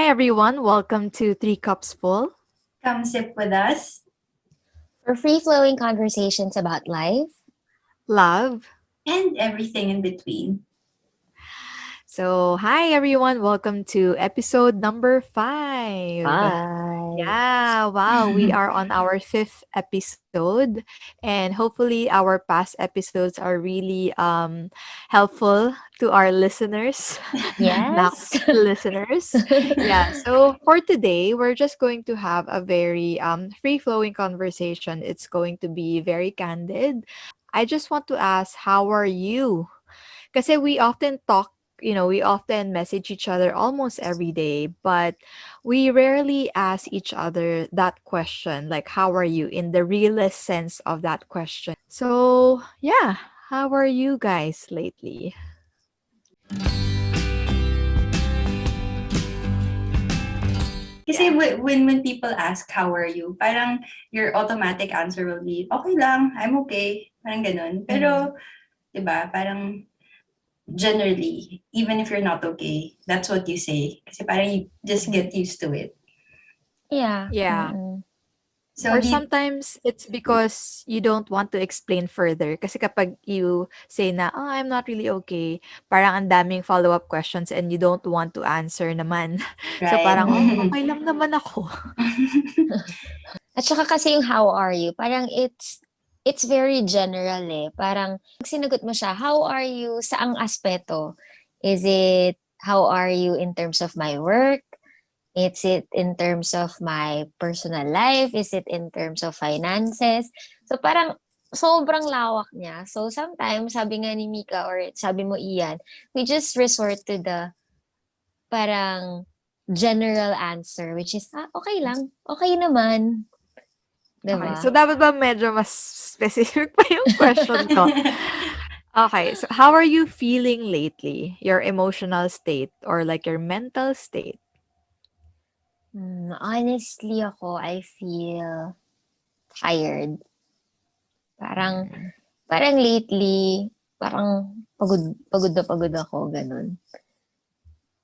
Hi everyone, welcome to Three Cups Full. Come sip with us. For free-flowing conversations about life. Love. And everything in between. So, hi everyone, welcome to episode number 5. Bye. Yeah, wow, we are on our fifth episode, and hopefully, our past episodes are really helpful to our listeners. Now, Yes. listeners. Yeah, so for today, we're just going to have a very free flowing conversation. It's going to be very candid. I just want to ask, how are you? Kasi we often talk, we often message each other almost every day, but we rarely ask each other that question, like, how are you, in the realest sense of that question. So, yeah, how are you guys lately? Kasi when people ask, how are you? Parang your automatic answer will be, okay lang, I'm okay. Parang ganun. Pero, di ba, parang generally, even if you're not okay, that's what you say. Kasi parang you just get used to it. Yeah. Yeah. So, Or sometimes it's because you don't want to explain further. Kasi kapag you say na, oh, I'm not really okay, parang ang daming follow-up questions and you don't want to answer naman. So right. parang, oh, okay lang naman ako. At saka kasi yung how are you, parang it's very general eh. Parang pag sinagot mo siya, how are you, saang aspeto? Is it, how are you in terms of my work? Is it in terms of my personal life? Is it in terms of finances? So parang sobrang lawak niya. So sometimes, sabi nga ni Mika or sabi mo Ian, we just resort to the parang general answer, which is, okay lang. Okay naman. Okay, Diba? so dapat ba medyo mas specific pa yung question ko? Okay, so how are you feeling lately? Your emotional state or like your mental state? Honestly ako, I feel tired. Parang, Mm. parang lately, parang pagod na ako, ganun.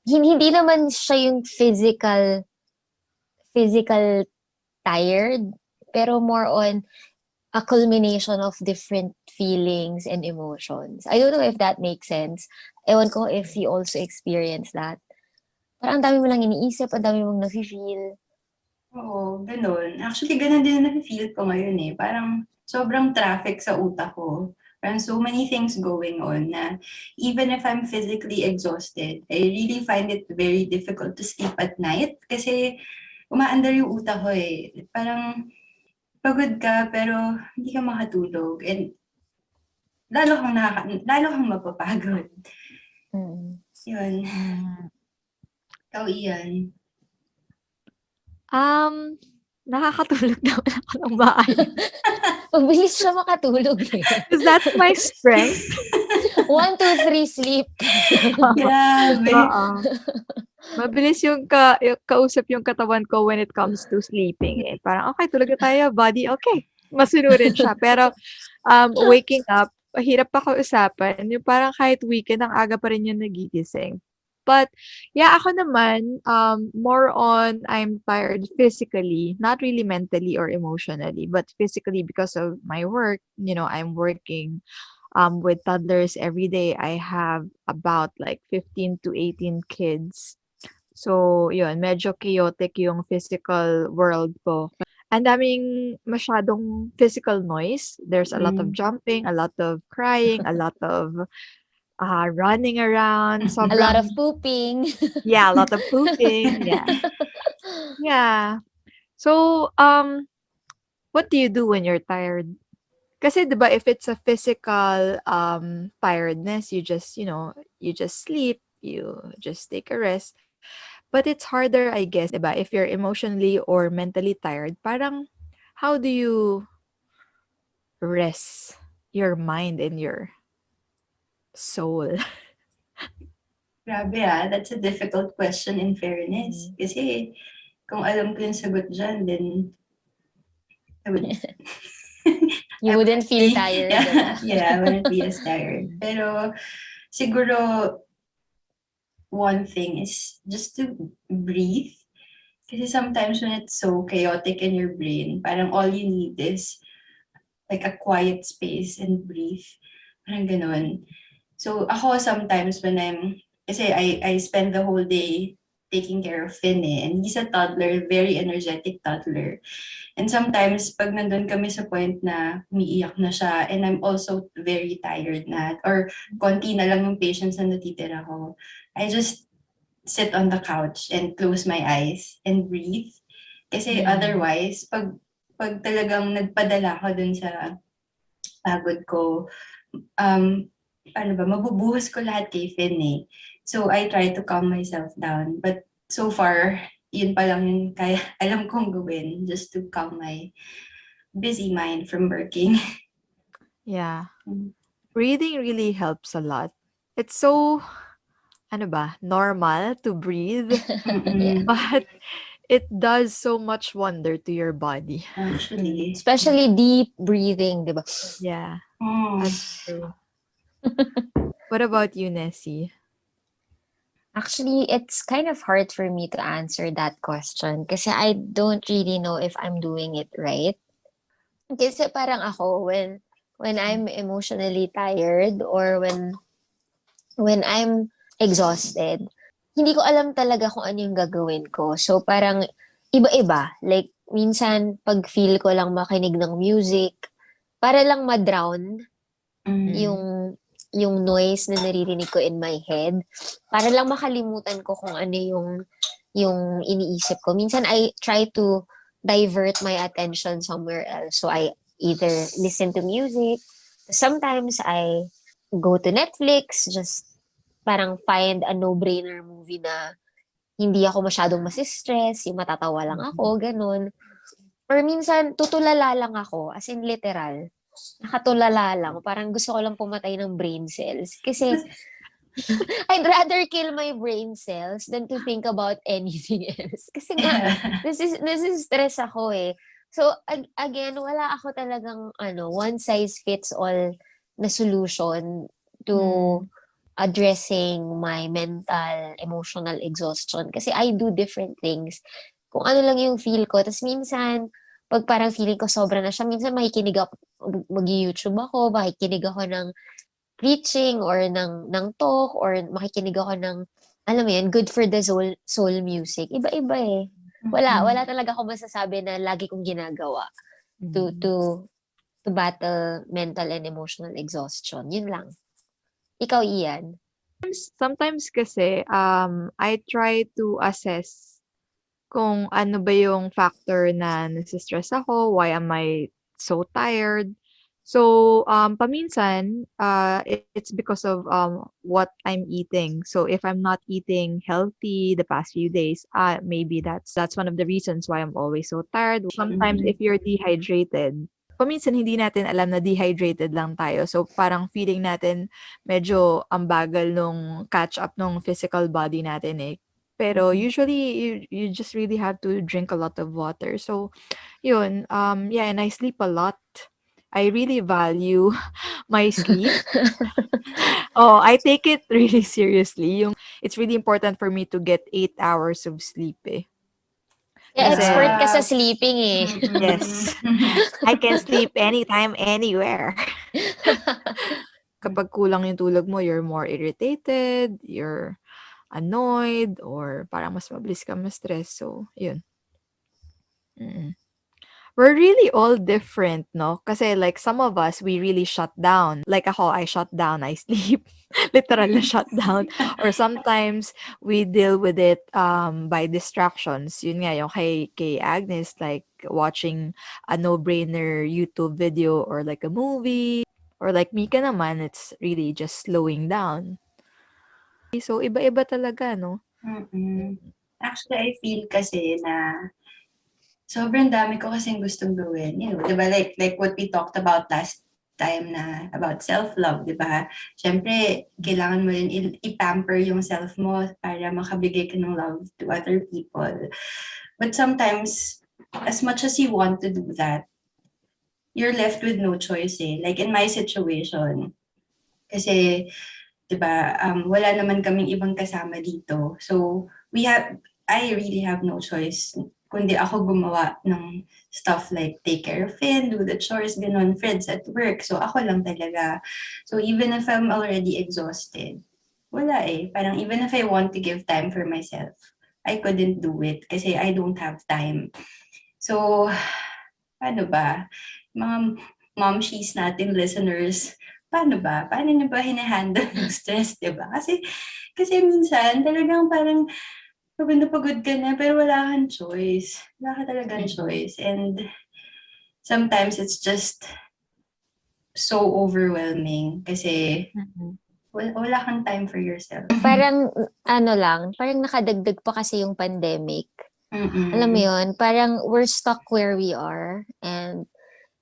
Hindi naman siya yung physical tired, pero more on a culmination of different feelings and emotions. I don't know if that makes sense. Ewan ko if you also experience that. Parang ang dami mo lang iniisip, ang dami mong nafe-feel. Oo, ganun. Actually, ganun din ang feel ko ngayon eh. Parang sobrang traffic sa utak ko. Parang so many things going on na even if I'm physically exhausted, I really find it very difficult to sleep at night kasi umaandar yung utak ko eh. Parang pagod ka pero hindi ka makatulog and lalo kang mapapagod. Mm. Yun. Mm. Ikaw, Ian. Nakakatulog naman ako ng maayos. Mabilis siya makatulog eh. Because that's my strength. 1, 2, 3, sleep. Grabe. Oo. Mabilis yung kausap yung katawan ko when it comes to sleeping eh. Parang, okay, tulog na tayo, body, okay. Masunurin siya. Pero, waking up, mahirap pa kausapan. Yung parang kahit weekend, ang aga pa rin yung nagigising. But, yeah, ako naman, more on I'm tired physically, not really mentally or emotionally, but physically because of my work. I'm working with toddlers every day. I have about like 15 to 18 kids. So, yun, medyo chaotic yung physical world ko. Ang daming masyadong physical noise. There's a lot of jumping, a lot of crying, a lot of running around. A lot of Sobrang, pooping. yeah, a lot of pooping. Yeah. Yeah. So, what do you do when you're tired? Kasi 'di ba if it's a physical tiredness, you just sleep, you just take a rest. But it's harder, I guess, 'di ba, if you're emotionally or mentally tired, parang how do you rest your mind and your soul? Grabe that's a difficult question in fairness. Kasi kung alam ko yung sagot dyan, then I would You I wouldn't wouldn't feel be tired, yeah, diba? yeah, I wouldn't be as tired. Pero siguro one thing is just to breathe. Kasi sometimes when it's so chaotic in your brain, parang all you need is like a quiet space and breathe. Parang ganun. So ako sometimes when kasi I spend the whole day taking care of Finn and he's a toddler, very energetic toddler. And sometimes pag nandun kami sa point na umiiyak na siya and I'm also very tired na or konti na lang yung patience na natitira ko, I just sit on the couch and close my eyes and breathe. Kasi otherwise, pag talagang nagpadala ko dun sa pagod ko, mabubuhos ko lahat kay Finn eh. So I try to calm myself down. But so far, yun pa lang yung kaya alam kong gawin just to calm my busy mind from working. Yeah. Breathing really helps a lot. It's so, normal to breathe, Yeah. but it does so much wonder to your body. Actually. Especially deep breathing, di ba? Yeah, Mm. that's true. What about you, Nessie? Actually, it's kind of hard for me to answer that question kasi I don't really know if I'm doing it right. Kasi parang ako, when I'm emotionally tired or when I'm exhausted, hindi ko alam talaga kung ano yung gagawin ko. So parang iba-iba. Like, minsan, pag feel ko lang makinig ng music, para lang ma-drown Mm. yung noise na naririnig ko in my head. Para lang makalimutan ko kung ano yung iniisip ko. Minsan, I try to divert my attention somewhere else. So, I either listen to music. Sometimes, I go to Netflix, just parang find a no-brainer movie na hindi ako masyadong masistress, yung matatawa lang ako, ganun. Or minsan, tutulala lang ako, as in literal. Nakatulala lang. Parang gusto ko lang pumatay ng brain cells. Kasi, I'd rather kill my brain cells than to think about anything else. Kasi nga, nasistress ako eh. So, again, wala ako talagang, one size fits all na solution to addressing my mental, emotional exhaustion. Kasi I do different things. Kung ano lang yung feel ko. Tapos minsan, pag parang feeling ko sobra na siya, minsan makikinig ako, mag-YouTube ako, makikinig ako ng preaching or ng talk or makikinig ako ng, alam mo yun, good for the soul music. Iba-iba eh. Wala talaga ako masasabi na lagi kong ginagawa to battle mental and emotional exhaustion. Yun lang. Ikaw, Ian. Sometimes kasi, I try to assess kung ano ba yung factor na nasistress ako, why am I so tired. So, paminsan, it's because of what I'm eating. So, if I'm not eating healthy the past few days, maybe that's one of the reasons why I'm always so tired. Sometimes, if you're dehydrated, paminsan hindi natin alam na dehydrated lang tayo. So, parang feeling natin medyo ang bagal nung catch up nung physical body natin eh. Pero usually, you just really have to drink a lot of water. So, yun, yeah, and I sleep a lot. I really value my sleep. I take it really seriously. It's really important for me to get 8 hours of sleep eh. Yeah, Kasi, expert ka sa sleeping eh. yes, I can sleep anytime, anywhere. Kapag kulang yung tulog mo, you're more irritated, you're annoyed, or parang mas mabilis ka ma-stress. So, yun. We're really all different, no? Kasi like some of us, we really shut down. Like ako, I shut down, I sleep. Literal na shut down. Or sometimes we deal with it by distractions. Yun nga, yung kay Agnes, like watching a no-brainer YouTube video or like a movie. Or like Mica naman, it's really just slowing down. So, iba-iba talaga, no? Actually, I feel kasi na sobrang dami ko kasing gustong gawin. You know, di ba? Like what we talked about last time na about self-love, di ba? Siyempre, kailangan mo rin i-pamper yung self mo para makabigay ka ng love to other people. But sometimes, as much as you want to do that, you're left with no choice eh. Like in my situation, kasi diba, wala naman kaming ibang kasama dito. So, I really have no choice kundi ako gumawa ng stuff like take care of Finn, do the chores, ganun, friends at work. So, ako lang talaga. So, even if I'm already exhausted, wala eh. Parang even if I want to give time for myself, I couldn't do it kasi I don't have time. So, paano ba? Mga momshies natin, listeners, paano ba? Paano niyo ba hinahandle yung stress, diba? Kasi minsan, talagang parang pagod na pagod ka na, pero wala kang choice. Wala ka talagang choice. And sometimes it's just so overwhelming kasi wala kang time for yourself. Parang, parang nakadagdag pa kasi yung pandemic. Alam mo Mm-mm. yun, parang we're stuck where we are and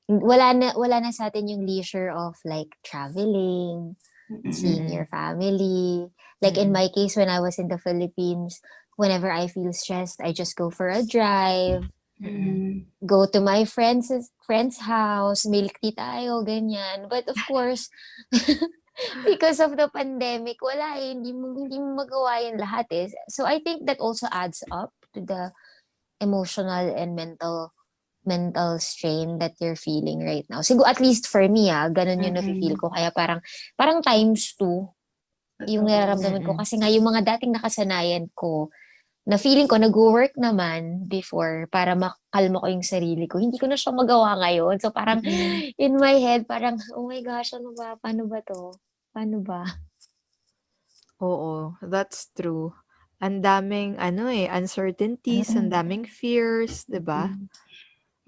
wala na sa atin yung leisure of like traveling, seeing your family. Like in my case, when I was in the Philippines, whenever I feel stressed, I just go for a drive, Mm-mm. go to my friend's house, milk tea tayo, ganyan. But of course, because of the pandemic, wala eh, hindi mo magawa yan lahat eh. So I think that also adds up to the emotional and mental strain that you're feeling right now. Siguro at least for me, ganun yung nafe-feel ko. Kaya parang times two yung nararamdaman ko. Kasi nga yung mga dating nakasanayan ko, na feeling ko nag-work naman before para makalma ko yung sarili ko. Hindi ko na siya magawa ngayon. So parang in my head, parang, oh my gosh, ano ba? Paano ba to? Paano ba? Oo, that's true. Ang daming uncertainties, ang daming fears, 'di ba?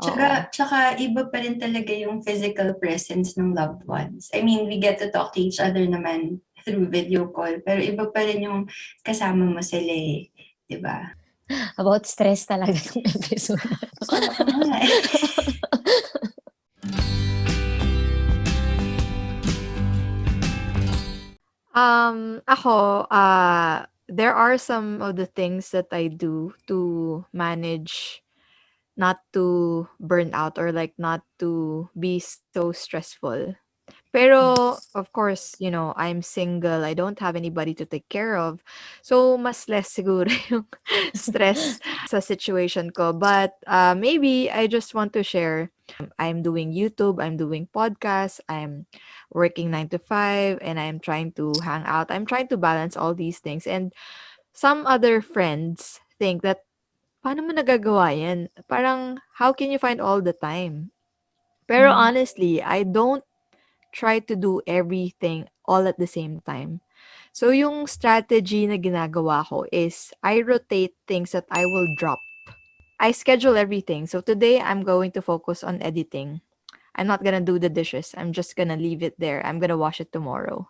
Oo. Tsaka iba pa rin talaga yung physical presence ng loved ones. I mean, we get to talk to each other naman through video call, pero iba pa rin yung kasama mo sila eh, di ba? About stress talaga yung episode na to. Oo nga eh. Ako, there are some of the things that I do to manage not to burn out or like not to be so stressful. Pero of course, I'm single. I don't have anybody to take care of. So mas less siguro yung stress sa situation ko. But maybe I just want to share. I'm doing YouTube, I'm doing podcasts, I'm working 9 to 5 and I'm trying to hang out. I'm trying to balance all these things. And some other friends think that paano mo nagagawa yan? Parang how can you find all the time? Pero honestly, I don't try to do everything all at the same time. So yung strategy na ginagawa ko is I rotate things that I will drop. I schedule everything. So today I'm going to focus on editing. I'm not gonna do the dishes. I'm just gonna leave it there. I'm gonna wash it tomorrow.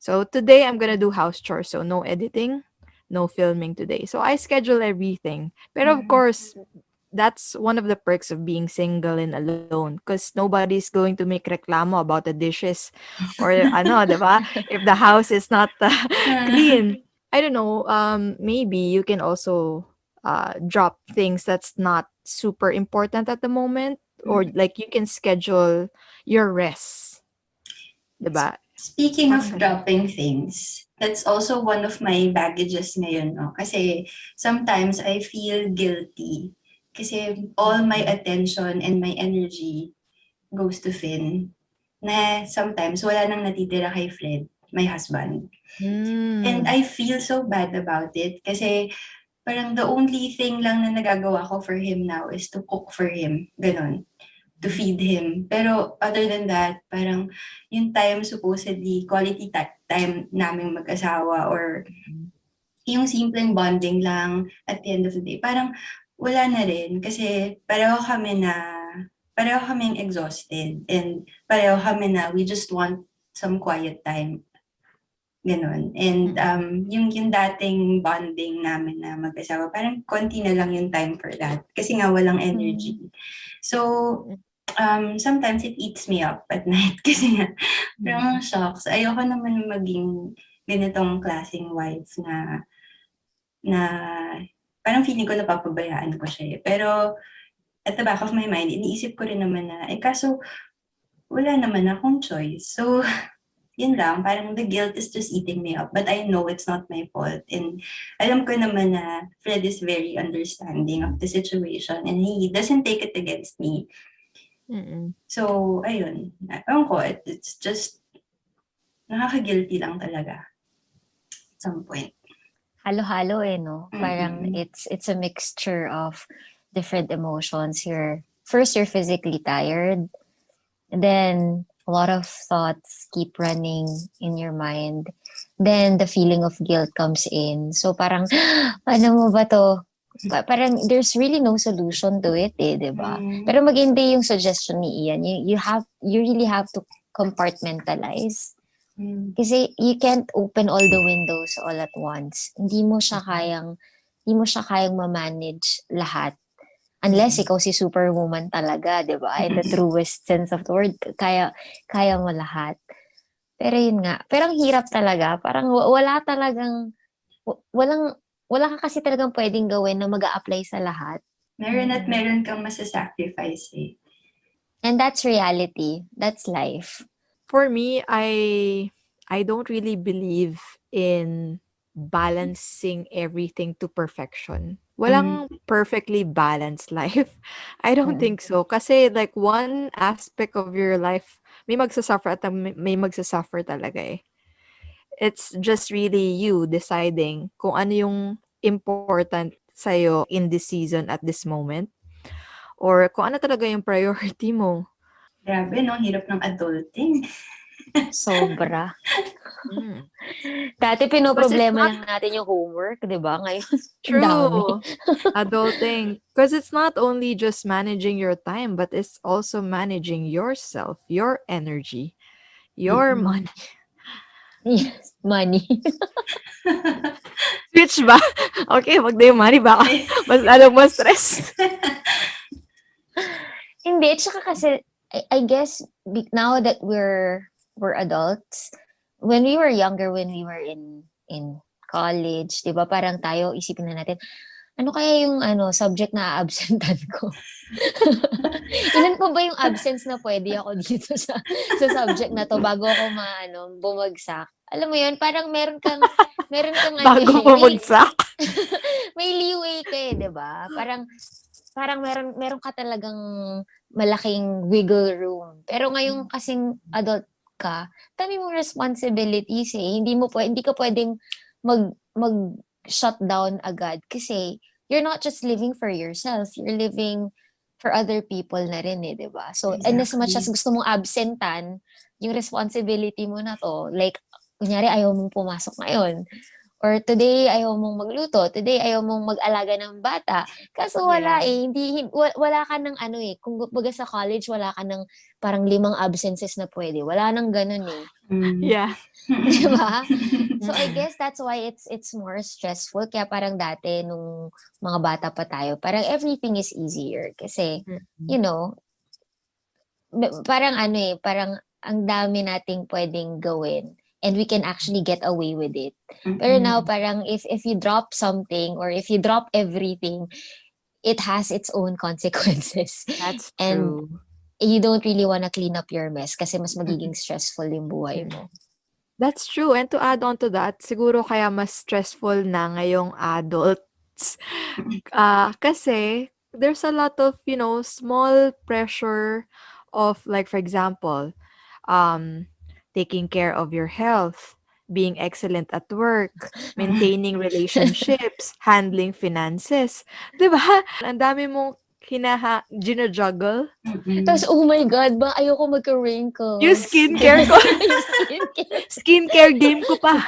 So today I'm gonna do house chores. So no editing, no filming today. So I schedule everything. But of course, that's one of the perks of being single and alone because nobody's going to make reklamo about the dishes or ano, 'di ba? If the house is not clean. I don't know, maybe you can also drop things that's not super important at the moment or like you can schedule your rest, 'di ba? Speaking of Parang ganun. dropping things, that's also one of my baggages ngayon, no? Kasi sometimes I feel guilty. Kasi all my attention and my energy goes to Finn. Na sometimes wala nang natitira kay Fred, my husband. And I feel so bad about it kasi parang the only thing lang na nagagawa ko for him now is to cook for him. Ganon. To feed him. Pero other than that, parang yung time supposedly, quality time naming mag-asawa or yung simpleng bonding lang at the end of the day, parang wala na rin kasi pareho kaming exhausted and pareho kami na we just want some quiet time. Ganon. And yung dating bonding namin na mag-asawa, parang konti na lang yung time for that kasi nga walang energy. So, sometimes it eats me up at night kasi nga, parang shocks. Ayoko naman maging ganitong klaseng wife na parang feeling ko napapabayaan ko siya eh. Pero at the back of my mind, iniisip ko rin naman na, kaso wala naman akong choice. So, yun lang, parang the guilt is just eating me up. But I know it's not my fault. And alam ko naman na Fred is very understanding of the situation and he doesn't take it against me. Mm. So, ayun. Ewan ko, it's just nakaka-guilty lang talaga at some point. Halo-halo no? Parang Mm-mm. it's a mixture of different emotions. First, you're physically tired. And then, a lot of thoughts keep running in your mind. Then, the feeling of guilt comes in. So, parang, paano mo ba to? Parang, there's really no solution to it di ba? Mm. Pero maganda yung suggestion ni Ian. You really have to compartmentalize. Mm. Kasi you can't open all the windows all at once. Hindi mo siya kayang ma-manage lahat. Unless ikaw si superwoman talaga, di ba? In the truest sense of the word, kaya mo lahat. Pero yun nga, pero ang hirap talaga. Parang wala ka kasi talagang pwedeng gawin na mag-a-apply sa lahat. Meron at meron kang masasacrifice eh. And that's reality. That's life. For me, I don't really believe in balancing everything to perfection. Walang perfectly balanced life. I don't think so. Kasi like one aspect of your life, may magsasuffer at may magsasuffer talaga eh. It's just really you deciding kung ano yung important sa'yo in this season at this moment. Or kung ano talaga yung priority mo. Grabe, no? Hirap ng adulting. Sobra. Mm. Dati Because it's pinoproblema not lang natin yung homework, di ba? Ngayon, ang dami. true. Adulting. Because it's not only just managing your time, but it's also managing yourself, your energy, your money. Yes, money. Switch ba? Okay, wag na yung money. Baka mas lalong mas stress. Hindi, tsaka kasi, I guess, now that we're adults, when we were younger, when we were in college, di ba, parang tayo, isipin na natin, ano kaya yung subject na absentan ko? Ilan pa ba yung absence na pwede ako dito sa subject na to bago ako bumagsak? Alam mo yun, parang meron kang Bago bumagsak. may leeway ka eh, 'di ba? Parang meron ka talagang malaking wiggle room. Pero ngayong kasing adult ka, dami mong responsibilities eh. Hindi ka pwedeng mag shut down agad kasi you're not just living for yourself, you're living for other people na rin eh, 'di ba? So, and as much as Exactly. gusto mong absentan, yung responsibility mo na to, like kunyari ayaw mong pumasok ngayon, or today ayaw mong magluto, today ayaw mong mag-alaga ng bata. Kaso wala Yeah. eh, wala ka ng kung baga sa college, wala ka ng parang 5 absences na pwede. Wala nang ganun eh. Yeah. Di ba? So I Mm-mm. guess that's why it's more stressful. Kaya parang dati, nung mga bata pa tayo, parang everything is easier. Kasi, Mm-mm. you know, parang parang ang dami nating pwedeng gawin and we can actually get away with it. Pero now parang if you drop something or if you drop everything, it has its own consequences. That's And true. you don't really wanna clean up your mess kasi mas magiging stressful yung buhay mo. That's true. And to add on to that, siguro kaya mas stressful na ngayong adults. Kasi there's a lot of, small pressure of like for example, um, taking care of your health, being excellent at work, maintaining relationships, handling finances. 'Di ba? Ang dami mong gina-juggle. Tapos, oh my God, ayoko Yung magka-wrinkles. skincare ko, Yung skincare. skincare game ko pa.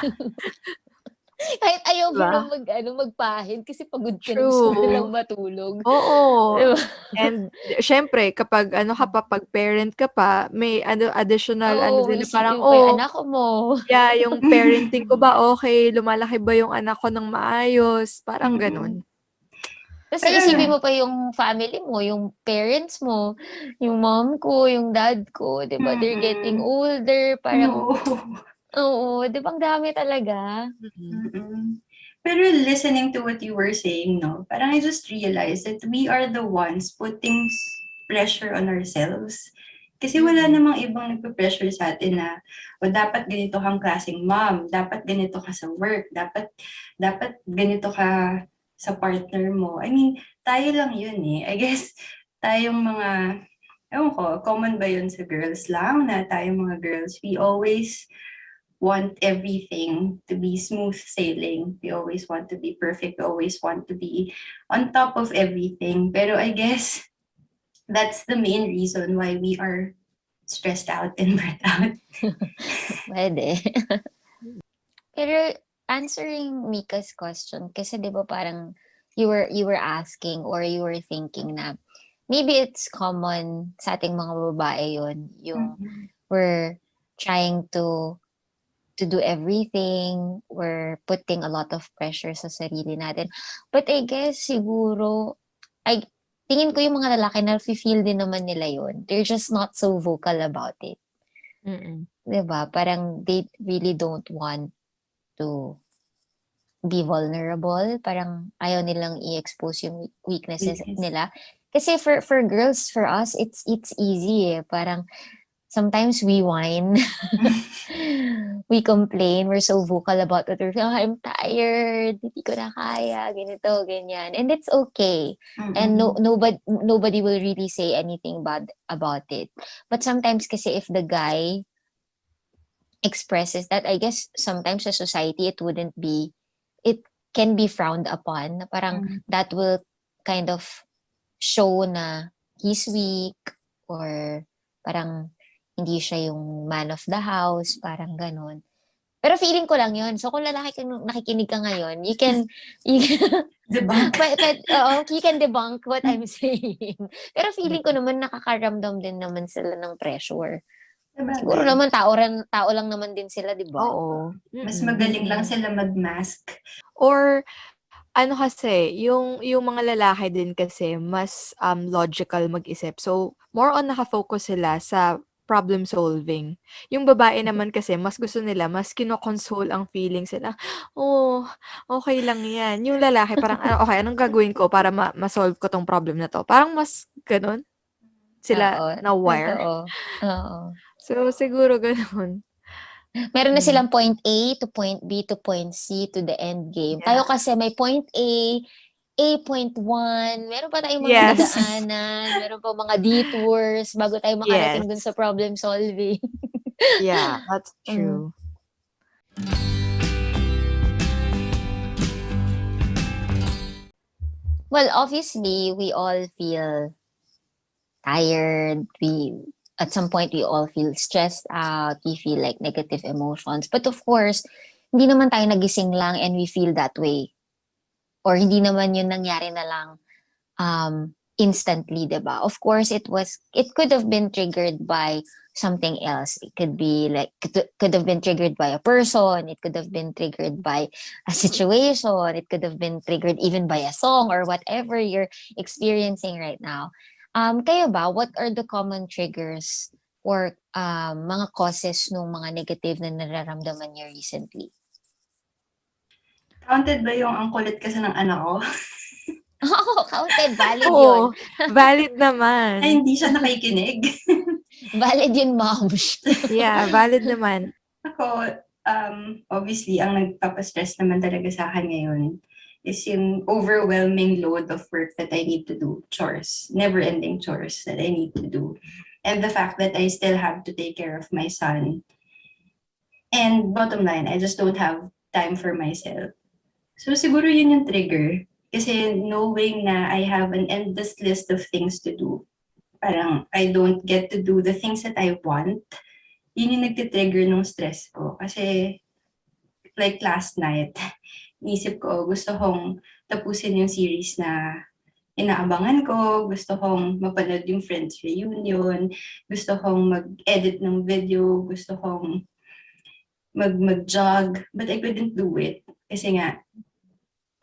Kahit ayaw mo na Diba? magpahid kasi pagod ka na, gusto mo na lang True. matulog. Oo. Diba? And siyempre kapag pag parent ka pa, may additional Oo, din na parang, isipin mo pa yung anak mo. yeah, yung parenting ko ba okay, lumalaki ba yung anak ko ng maayos, parang gano'n. Kasi Pero isipin mo pa yung family mo, yung parents mo, yung mom ko, yung dad ko, 'di ba? They're getting older, parang, no. oo, 'di ba ang dami talaga? Mm. Pero listening to what you were saying, no, parang I just realized that we are the ones putting pressure on ourselves. Kasi wala namang ibang nagpe-pressure sa atin na, o dapat ganito kang klaseng mom, dapat ganito ka sa work, dapat ganito ka sa partner mo. I mean, tayo lang yun eh. I guess, tayong mga, ewan ko, common ba yun sa girls lang, na tayong mga girls, we always want everything to be smooth sailing. We always want to be perfect. We always want to be on top of everything. Pero I guess that's the main reason why we are stressed out and burnt out. Pwede. Pero answering Mika's question, kasi di ba parang you were asking or you were thinking na maybe it's common sa ating mga babae yun, yung we're trying to do everything, we're putting a lot of pressure sa sarili natin. But I guess siguro, tingin ko yung mga lalaki na feel din naman nila yun. They're just not so vocal about it. Mm. Diba? Parang they really don't want to be vulnerable. Parang ayaw nilang i-expose yung weaknesses nila. Kasi for girls, for us, it's easy eh. Parang sometimes we whine. We complain. We're so vocal about it. We're like, oh, I'm tired. Hindi ko na kaya. Ganito, ganyan. And it's okay. And nobody will really say anything bad about it. But sometimes kasi if the guy expresses that, I guess sometimes sa society, it can be frowned upon. Na parang that will kind of show na he's weak or parang hindi siya yung man of the house, parang ganun. Pero feeling ko lang yun. So kung lalaki kang nakikinig ka ngayon, you can Debunk. you can debunk what I'm saying. Pero feeling ko naman nakakaramdam din naman sila ng pressure. Siguro naman tao lang naman din sila, di ba? Oo. Mas magaling lang sila mag-mask. Or ano kasi, yung mga lalaki din kasi mas logical mag-isip. So, more on naka-focus sila sa problem solving. Yung babae naman kasi, mas gusto nila, mas kino-console ang feelings sila. Oh, okay lang yan. Yung lalaki parang, okay, anong gagawin ko para ma-solve ko tong problem na to? Parang mas ganun sila Oo, na-wire. totoo. Oo. So, siguro ganun. Meron na silang point A to point B to point C to the end game. Yeah. Tayo kasi may point A point 1, meron pa tayong mga Yes. dadaanan, meron pa mga detours bago tayo makarating dun Yes. sa problem solving. Yeah, that's true. Well, obviously, we all feel tired. At some point, we all feel stressed out. We feel like negative emotions. But of course, hindi naman tayo nagising lang and we feel that way. Or hindi naman yun nangyari na lang instantly, diba? Of course, it could have been triggered by something else. It could be like, could have been triggered by a person. It could have been triggered by a situation. It could have been triggered even by a song or whatever you're experiencing right now. Kayo ba, what are the common triggers or mga causes ng mga negative na nararamdaman niyo recently? Counted ba yung ang kulit kasi ng anak ko? Oo, counted. Valid Oo, yun. valid naman. Ay, hindi siya nakikinig. Valid yun, ma'am. Yeah, valid naman. Ako, obviously, ang nagpapastress naman talaga sa akin ngayon is yung overwhelming load of work that I need to do, chores, never-ending chores that I need to do. And the fact that I still have to take care of my son. And bottom line, I just don't have time for myself. So siguro yun yung trigger. Kasi knowing na I have an endless list of things to do, parang I don't get to do the things that I want, yun yung nagtitrigger ng stress ko. Kasi like last night, inisip ko, gusto kong tapusin yung series na inaabangan ko, gusto kong mapanood yung Friends Reunion, gusto kong mag-edit ng video, gusto kong mag-jog, but I couldn't do it. Kasi nga,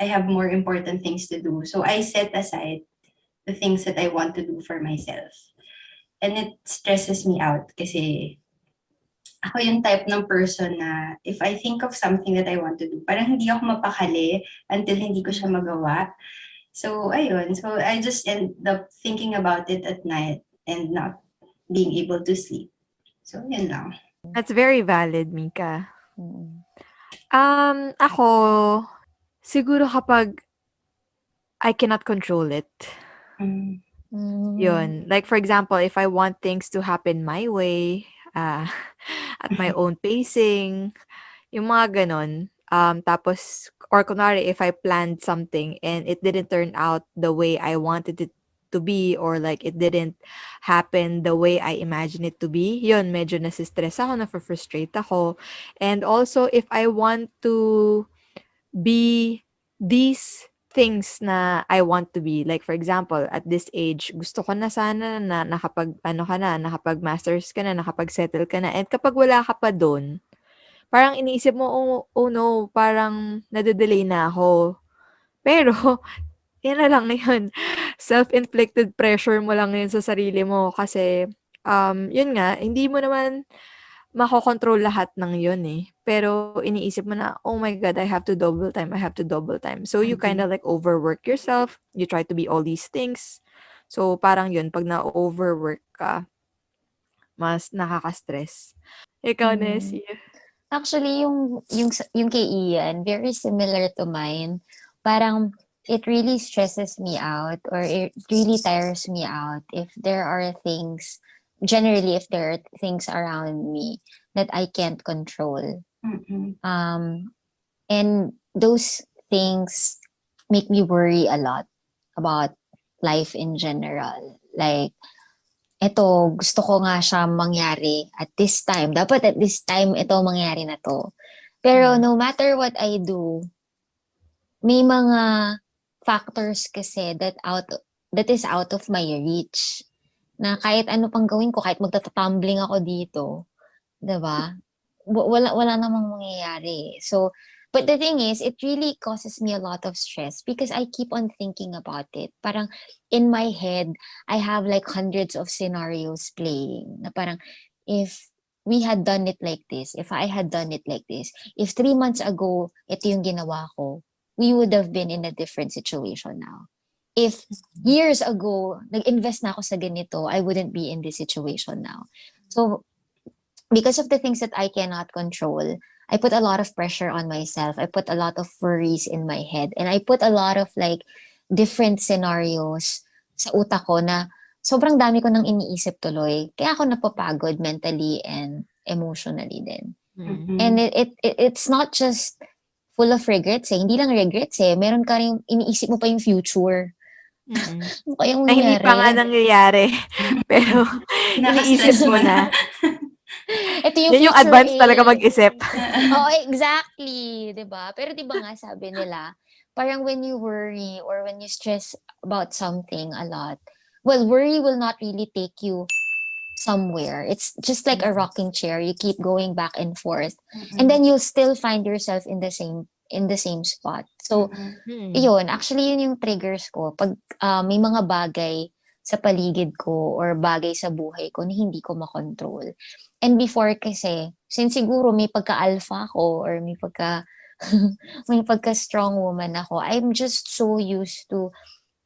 I have more important things to do. So I set aside the things that I want to do for myself. And it stresses me out kasi ako yung type ng person na if I think of something that I want to do, parang hindi ako mapakali until hindi ko siya magawa. So, ayun. So, I just end up thinking about it at night and not being able to sleep. So, yun lang. That's very valid, Mica. Mm. Ako, siguro kapag I cannot control it. Mm. Yun. Like, for example, if I want things to happen my way, uh, at my own pacing, yung mga ganon. Tapos, or kunwari, if I planned something and it didn't turn out the way I wanted it to be, or like it didn't happen the way I imagined it to be, yun, medyo nasistress ako, na-frustrate ako. And also, if I want to be these things na I want to be. Like for example, at this age, gusto ko na sana na nakapag-ano ka na, nakapag-masters ka na, nakapag-settle ka na. And kapag wala ka pa dun, parang iniisip mo, oh no, parang nade-delay na ako. Pero, yan na lang yun. Self-inflicted pressure mo lang yun sa sarili mo kasi, yun nga, hindi mo naman makokontrol lahat ng yun eh. Pero iniisip mo na, oh my God, I have to double time, I have to double time. So you kind Mhm. of like overwork yourself, you try to be all these things. So parang yun, pag na-overwork ka, mas nakaka-stress. Ikaw, Mm. Nessie. Actually, yung kay Ian, very similar to mine. Parang it really stresses me out or it really tires me out if there are things, generally if there are things around me that I can't control. Mm-mm. And those things make me worry a lot about life in general. Like, eto, gusto ko nga siya mangyari at this time. Dapat at this time, ito mangyari na to. Pero no matter what I do, may mga factors kasi that is out of my reach. Na kahit ano pang gawin ko, kahit magtatatumbling ako dito, 'di ba? Wala namang mangyayari. So, but the thing is, it really causes me a lot of stress because I keep on thinking about it. Parang in my head, I have like hundreds of scenarios playing. Na parang if we had done it like this, if I had done it like this, if 3 months ago, ito yung ginawa ko, we would have been in a different situation now. If years ago, nag-invest na ako sa ganito, I wouldn't be in this situation now. So, because of the things that I cannot control, I put a lot of pressure on myself. I put a lot of worries in my head. And I put a lot of like different scenarios sa utak ko na sobrang dami ko nang iniisip tuloy. Kaya ako napapagod mentally and emotionally din. And Mm-mm. it's not just full of regrets eh. Hindi lang regrets eh. Meron ka rin, iniisip mo pa yung future. Ano kayang Na hindi pa nga nangyari? nangyayari, pero iniisip Naka-stress mo mo na. na. Ito yung Yan yung future advance talaga eh. mag-isip. Oo, exactly, 'di ba? Pero 'di ba nga sabi nila, parang when you worry or when you stress about something a lot, well, worry will not really take you somewhere. It's just like a rocking chair. You keep going back and forth. And Mm-mm. then you'll still find yourself in the same spot. So, Mm-mm. yun, actually yun yung triggers ko. Pag may mga bagay sa paligid ko or bagay sa buhay ko na hindi ko makontrol. And before kasi, since siguro may pagka-alpha ko or may pagka-strong woman ako, I'm just so used to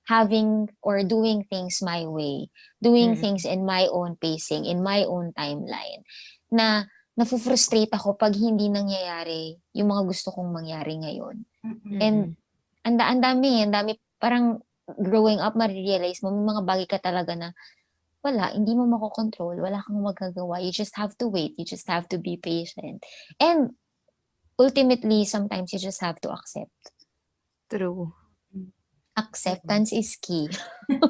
having or doing things my way, doing things in my own pacing, in my own timeline, na nafu-frustrate ako pag hindi nangyayari yung mga gusto kong mangyari ngayon. And ang dami, parang growing up, marirealize mo, may mga bagay ka talaga na wala, hindi mo makokontrol, wala kang magagawa. You just have to wait. You just have to be patient. And ultimately, sometimes you just have to accept. True. Acceptance is key.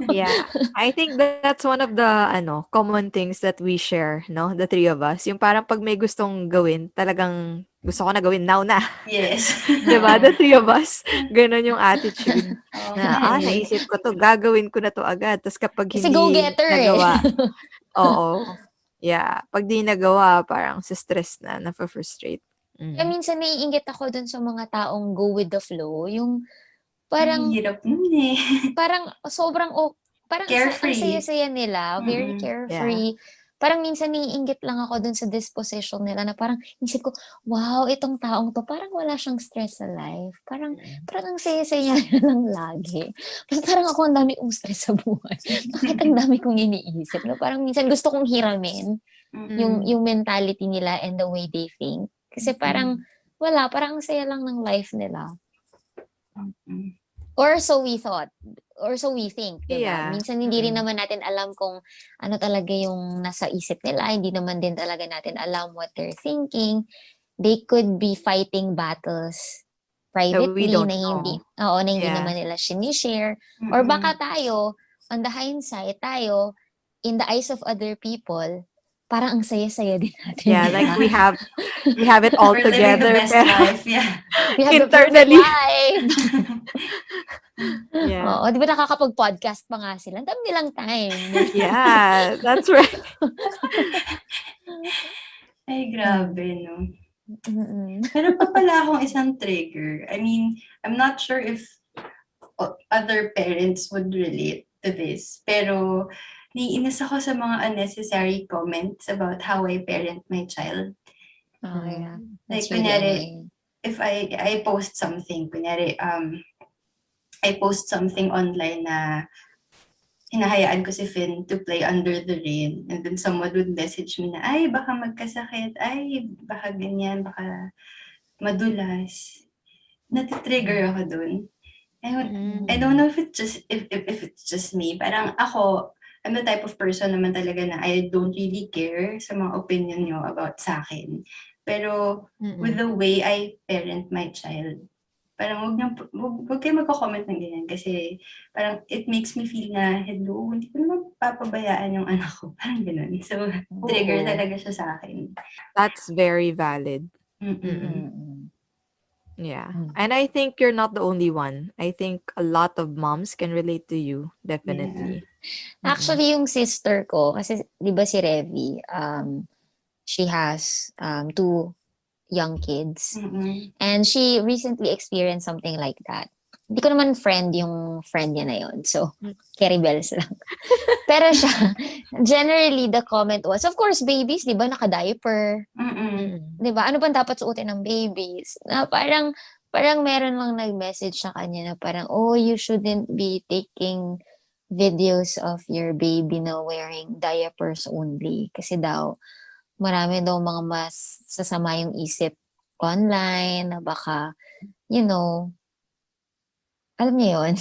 Yeah. I think that's one of the common things that we share, no? The three of us. Yung parang pag may gustong gawin, talagang gusto ko na gawin now na. Yes. 'Di ba? The three of us, gano'n yung attitude Oo na, nga eh. naisip ko 'to, gagawin ko na 'to agad. Tapos kapag Kasi hindi go-getter eh. nagawa, oo. Yeah. 'Pag di nagawa, parang sa-stress na, nafu-frustrate. Kaya Mm. minsan naiinggit ako dun sa mga taong go with the flow. Yung Ang parang, hirap nun eh. parang sobrang, parang ang Carefree. saya-saya nila, very Mm-mm. Yeah. carefree. parang minsan naiinggit lang ako dun sa disposition nila na parang isip ko, wow, itong taong 'to parang wala siyang stress sa life. Parang ang saya-saya niya lang lagi. Parang ako ang dami kong stress sa buhay. Bakit ang dami kong iniisip na parang minsan gusto kong hiramin yung mentality nila and the way they think. Kasi parang wala, parang ang saya lang ng life nila. Or so we thought, or so we think, 'di ba? Yeah. Minsan hindi rin naman natin alam kung ano talaga yung nasa isip nila, hindi naman din talaga natin alam what they're thinking. They could be fighting battles That we privately don't na hindi know. oo, na hindi Yeah. naman nila shini-share. Or baka tayo, on the hindsight, tayo, in the eyes of other people, parang ang saya-saya din natin, Yeah, 'di like ba? we have it all We're living the together, best pero life, yeah. We have the perfect internally, life. yeah. Oo, 'di ba nakakapag-podcast pa nga sila, ang dami nilang time, 'di ba? Yeah, that's right. Ay, grabe, no? Mm. Meron pa pala akong isang trigger. I mean, I'm not sure if other parents would relate to this, pero naiinis ako sa mga unnecessary comments about how I parent my child. Okay, yeah. Like, That's really kunyari, annoying. if I post something, kunyari, I post something online na hinahayaan ko si Finn to play under the rain, and then someone would message me na, ay, baka magkasakit, ay, baka ganyan, baka madulas. Natitrigger ako dun. I don't know if it's just me. Parang ako, I'm the type of person naman talaga na I don't really care sa mga opinion nyo about sa akin. Pero with the way I parent my child, parang wag kayo magko-comment ng ganyan kasi parang it makes me feel na, hello, hindi ko naman papabayaan yung anak ko. Parang ganun. So, trigger Oo. talaga siya sa akin. That's very valid. Yeah. And I think you're not the only one. I think a lot of moms can relate to you, definitely. Actually, yung sister ko, kasi di ba si Revi, she has 2 young kids. And she recently experienced something like that. Hindi ko naman friend yung friend niya na yun. So, carry bells lang. Pero siya, generally, the comment was, of course, babies, di ba, naka-diaper. Di ba? Ano bang dapat suotin ng babies? Na parang meron lang nag-message sa kanya na parang, oh, you shouldn't be taking videos of your baby na wearing diapers only. Kasi daw, marami daw mga mas sasama yung isip online na baka, you know, alam niyo yun?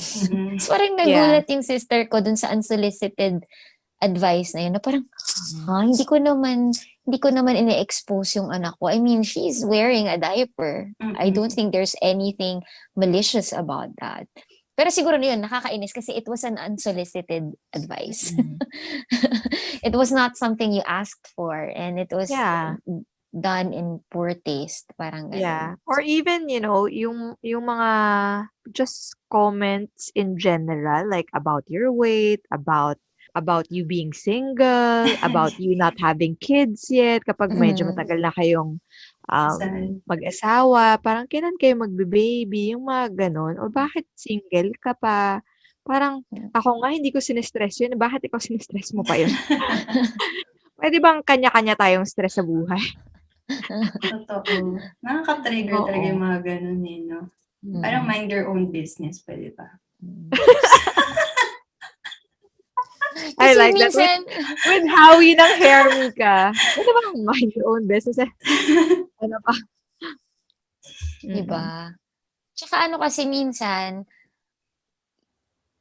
So, parang nagulat yung sister ko dun sa unsolicited advice na yun na parang, hindi ko naman ine-expose yung anak ko. I mean, she's wearing a diaper. I don't think there's anything malicious about that. Pero siguro yun, nakakainis kasi it was an unsolicited advice. It was not something you asked for and it was done in poor taste. Parang ganun. Yeah. Or even, yung mga just comments in general, like about your weight, about you being single, about you not having kids yet, kapag medyo matagal na kayong mag-asawa, parang kailan kayo magbe-baby, yung mga ganon. Or bakit single ka pa? Parang, ako nga, hindi ko sinistress yun. Bakit ikaw sinistress mo pa yun? Pwede bang kanya-kanya tayong stress sa buhay? Totoo. Nakaka-trigger talaga yung mga ganun no? Parang mind your own business, pwede ba? I Kasi like minsan, that. With Howie ng hair, Mica. Pwede bang mind your own business? Ano pa? Diba? Tsaka ano kasi minsan,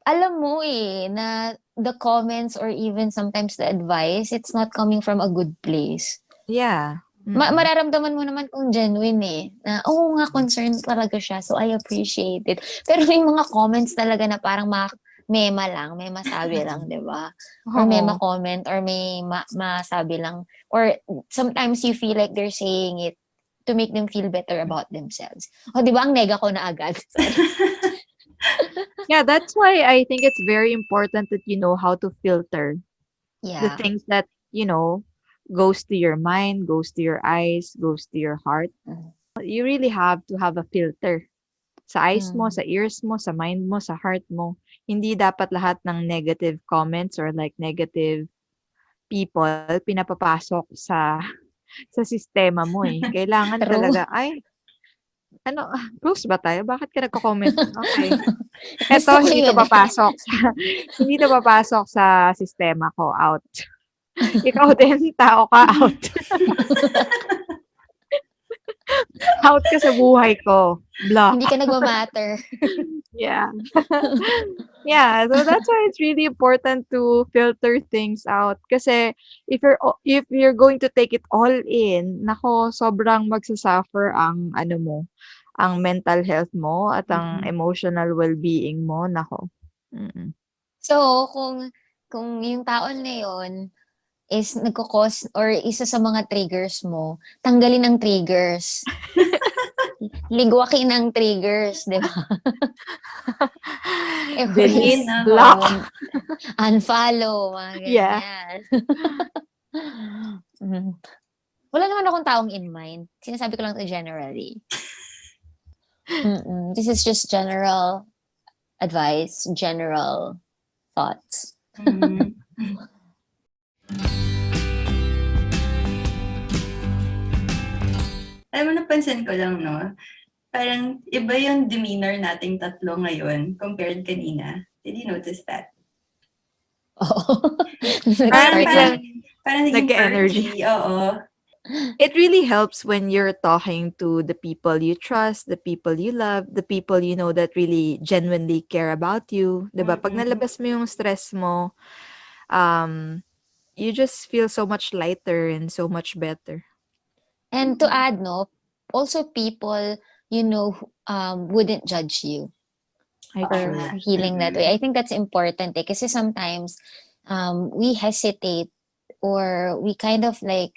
alam mo na the comments or even sometimes the advice, it's not coming from a good place. Yeah. Mararamdaman mo naman kung genuine na, nga, concerned talaga siya, so I appreciate it. Pero may mga comments talaga na parang mema lang, may masabi lang, di ba? Or may ma-comment, or may masabi lang. Or sometimes you feel like they're saying it to make them feel better about themselves. O, di ba? Ang nega ko na agad. Yeah, that's why I think it's very important that you know how to filter the things that, goes to your mind, goes to your eyes, goes to your heart. You really have to have a filter. Sa eyes mo, sa ears mo, sa mind mo, sa heart mo. Hindi dapat lahat ng negative comments or like negative people pinapapasok sa sistema mo, eh. Kailangan True. talaga, "Ay, ano, close ba tayo? Bakit ka nagko-comment nun? Okey. Gusto Eto ko hindi 'to yun, eh. papasok sa hindi 'to papasok sa sistema ko, out. Ikaw din, tao ka, out. Out ka sa buhay ko, block." Hindi ka nagma-matter. Yeah. Yeah, so that's why it's really important to filter things out kasi if you're going to take it all in, naku, sobrang magsa-suffer ang ano mo, ang mental health mo at ang Mm. emotional well-being mo, naku. So, kung yung taon na yun is nagko-cause or isa sa mga triggers mo, tanggalin ang triggers. Ligwakin ang triggers, 'di ba? Delete, Erase, Ay, block. unfollow, mga Yeah. ganyan. Mhm. Wala naman akong taong in mind. Sinasabi ko lang 'to generally. This is just general advice, general thoughts. Mm. Alam mo, napansin ko lang, 'no, parang iba yung demeanor nating tatlo ngayon compared kanina. Did you notice that? Oo. Parang Nag-start biglang na. Parang naging nagka-energy. perky, oo. It really helps when you're talking to the people you trust, the people you love, the people you know that really genuinely care about you, 'di ba? 'Pag Mm. nalabas mo yung stress mo, um, you just feel so much lighter and so much better. And to add, no, also people, wouldn't judge you Ay, Oo for nga. true. healing that way. Mm. I think that's important, eh, kasi sometimes we hesitate or we kind of like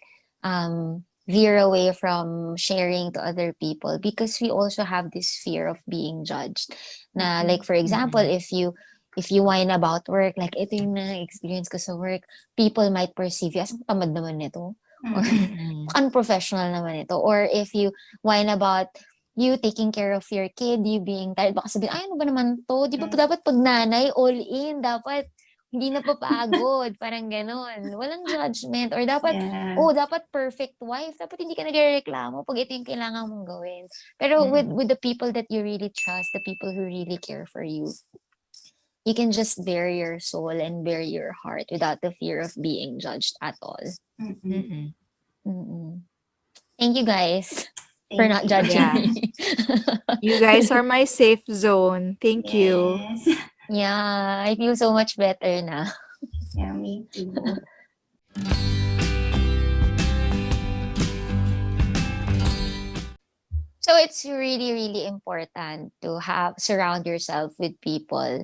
veer away from sharing to other people because we also have this fear of being judged. Na like for example, Mm. if you whine about work, like ito yung na-experience ko sa work, people might perceive you as tamad naman nito or Mm. Mm. unprofessional naman ito. Or if you whine about you taking care of your kid, you being tired, baka sabihin, ay, ano ba naman to? Di ba dapat pag nanay, all in, dapat hindi napapagod, parang ganon. Walang judgment. Or dapat, Yeah. dapat perfect wife. Dapat hindi ka nagrereklamo pag ito yung kailangan mong gawin. Pero with the people that you really trust, the people who really care for you can just bare your soul and bare your heart without the fear of being judged at all. Mm. Mm-mm. Thank you guys for Thank not you. judging Yeah. me. You guys are my safe zone. Thank you. Yes. Yeah, I feel so much better na. Yeah, me too. So it's really, really important to surround yourself with people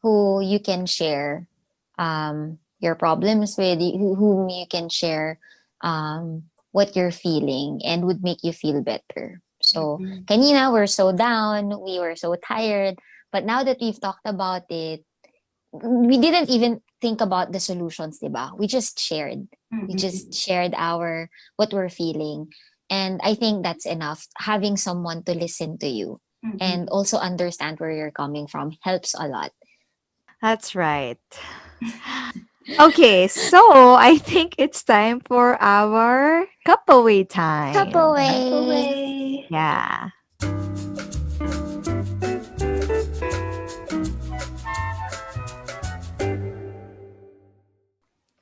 who you can share your problems with, whom you can share what you're feeling and would make you feel better. So Mm. kanina we're so down, we were so tired, but now that we've talked about it, we didn't even think about the solutions, diba? We just shared. We just shared what we're feeling. And I think that's enough. Having someone to listen to you and also understand where you're coming from helps a lot. That's right. Okay, so I think it's time for our cup away Cup time. Up away! away. Yeah.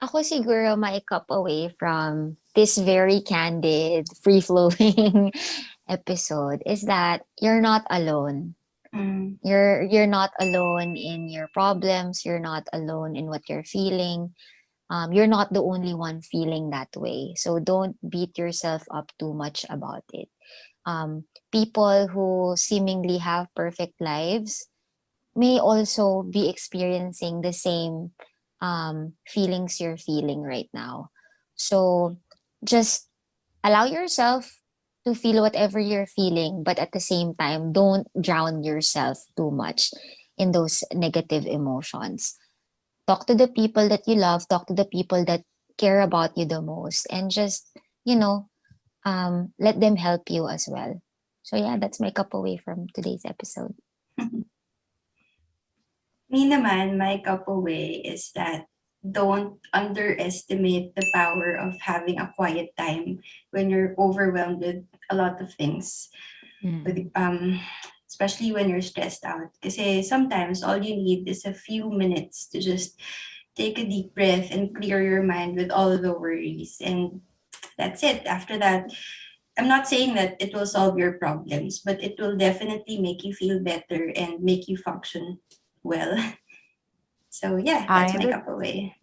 Ako siguro my cup away from this very candid, free-flowing episode is that you're not alone. Mm. You're not alone in your problems. You're not alone in what you're feeling. You're not the only one feeling that way. So don't beat yourself up too much about it. People who seemingly have perfect lives may also be experiencing the same feelings you're feeling right now. So just allow yourself to feel whatever you're feeling, but at the same time, don't drown yourself too much in those negative emotions. Talk to the people that you love, talk to the people that care about you the most, and just, let them help you as well. So, yeah, that's my cup away from today's episode. Me naman, my cup away is that don't underestimate the power of having a quiet time when you're overwhelmed with a lot of things. With, Mm. especially when you're stressed out. Because sometimes all you need is a few minutes to just take a deep breath and clear your mind with all the worries. And that's it. After that, I'm not saying that it will solve your problems, but it will definitely make you feel better and make you function well. So yeah, that's I my that cup away.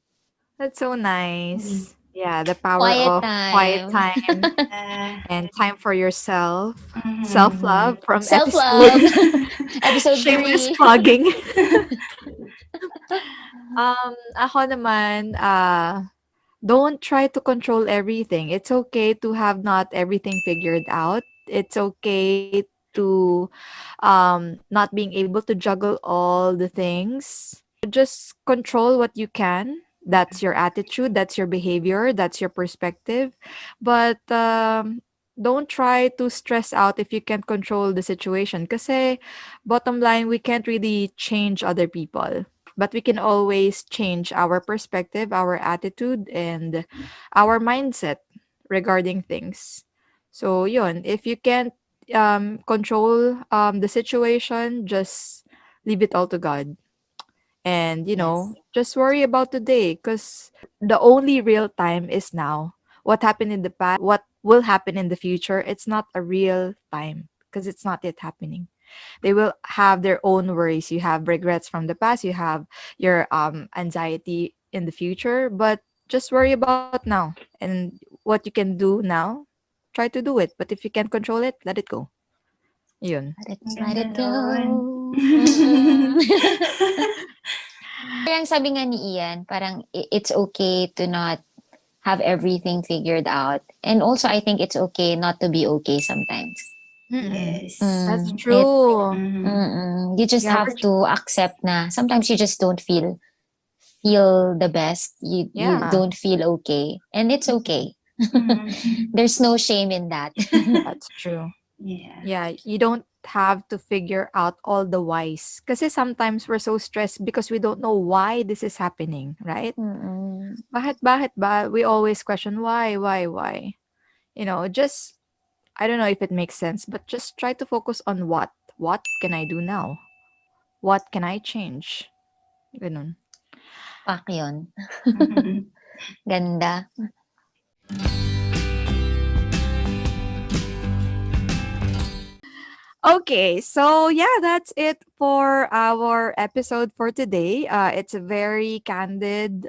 that's so Mhm. nice. Yeah, the power Quiet of quiet time. time Uh, and time for yourself. mhm. Self-love from episode Self-love. Episode shameless 3. plugging. Ako naman, don't try to control everything. It's okay to have not everything figured out. It's okay to not being able to juggle all the things. Just control what you can. That's your attitude, that's your behavior, that's your perspective. But don't try to stress out if you can't control the situation. Kasi bottom line, we can't really change other people, but we can always change our perspective, our attitude, and our mindset regarding things. So, yun, if you can't control the situation, just leave it all to God. And, Yes. just worry about today because the only real time is now. What happened in the past, what will happen in the future, it's not a real time because it's not yet happening. They will have their own worries. You have regrets from the past, you have your anxiety in the future, but just worry about now and what you can do now. Try to do it, but if you can't control it, let it go. Yun. Ang Let ganda it nun. go. Mm-mm. Parang sabi nga ni Ian, parang it's okay to not have everything figured out. And also, I think it's okay not to be okay sometimes. Mm-mm. Yes. That's Mm, it, true. Mhm. you just Yeah, have to accept na sometimes you just don't feel the best. You yeah, don't feel okay. And it's okay. Mhm. There's no shame in that. that's true. Yeah. Yeah, you don't have to figure out all the whys. Because sometimes we're so stressed because we don't know why this is happening, right? Mm-mm. Bakit ba? We always question why? Just, I don't know if it makes sense, but just try to focus on what. What can I do now? What can I change? Ganun. Pak yun. Mhm. Ganda. Okay, so yeah, that's it for our episode for today. It's a very candid.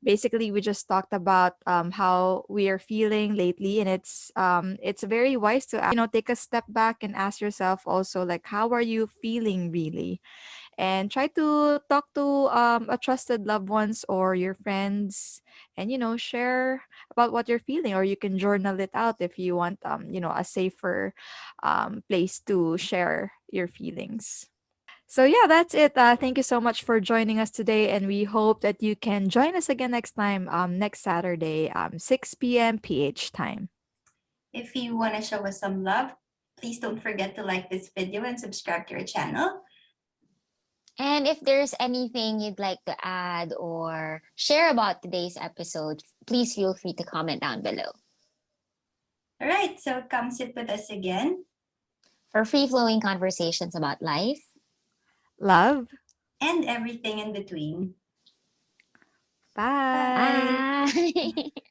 Basically, we just talked about how we are feeling lately, and it's very wise to take a step back and ask yourself also like how are you feeling really, and try to talk to a trusted loved ones or your friends, and share about what you're feeling, or you can journal it out if you want a safer place to share your feelings. So yeah, that's it. Thank you so much for joining us today, and we hope that you can join us again next time, next Saturday, 6 p.m. PH time. If you want to show us some love, please don't forget to like this video and subscribe to our channel. And if there's anything you'd like to add or share about today's episode, please feel free to comment down below. All right, so come sit with us again. For free flowing conversations about life, Love. And everything in between. Bye. Bye. bye.